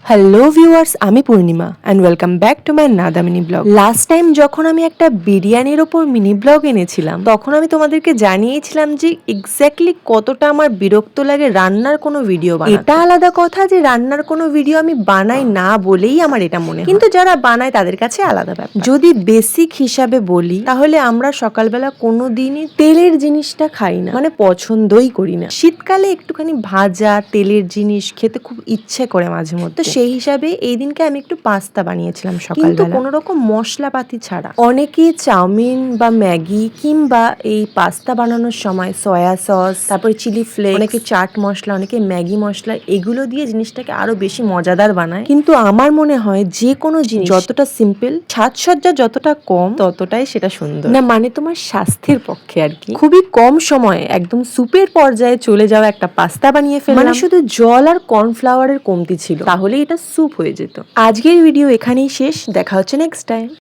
Hello viewers, আমি Purnima and welcome back to my নাদা mini vlog. Last time যখন আমি একটা বিরিয়ানির ওপর মিনি ব্লগ এনেছিলাম, তখন আমি তোমাদেরকে জানিয়েছিলাম যে এক্স্যাক্টলি কতটা আমার বিরক্ত লাগে রান্নার কোনো ভিডিও বানাতে। এটা আলাদা কথা যে রান্নার কোনো ভিডিও আমি বানাই না বলেই আমার এটা মনে হয়, কিন্তু যারা বানায় তাদের কাছে আলাদা ব্যাপার। যদি বেসিক হিসাবে বলি, তাহলে আমরা সকালবেলা কোনো দিনই তেলের জিনিসটা খাই না, মানে পছন্দই করি না। শীতকালে একটুখানি ভাজা তেলের জিনিস খেতে খুব ইচ্ছে করে মাঝে মধ্যে। সেই হিসাবে এই দিনকে আমি একটু পাস্তা বানিয়েছিলাম সকালবেলা, কিন্তু কোনো রকম মশলাপাতি ছাড়া। অনেকে চাউমিন বা ম্যাগি কিংবা এই পাস্তা বানানোর সময় সয়া সস, তারপরে চিলি ফ্লেক্স, অনেকে চাট মশলা, অনেকে ম্যাগি মশলা, এগুলো দিয়ে জিনিসটাকে আরো বেশি মজাদার বানায়। কিন্তু আমার মনে হয় যে কোনো জিনিস যতটা সিম্পল, সাজসজ্জা যতটা কম, ততটাই সেটা সুন্দর। না মানে তোমার স্বাস্থ্যের পক্ষে আর কি। খুবই কম সময়ে একদম সুপের পর্যায়ে চলে যাওয়া একটা পাস্তা বানিয়ে ফেললাম, মানে শুধু জল আর কর্নফ্লাওয়ারের কমতি ছিল, তাহলে এটা স্যুপ হয়ে যেত। আজকের ভিডিও এখানেই শেষ, দেখা হচ্ছে নেক্সট টাইম।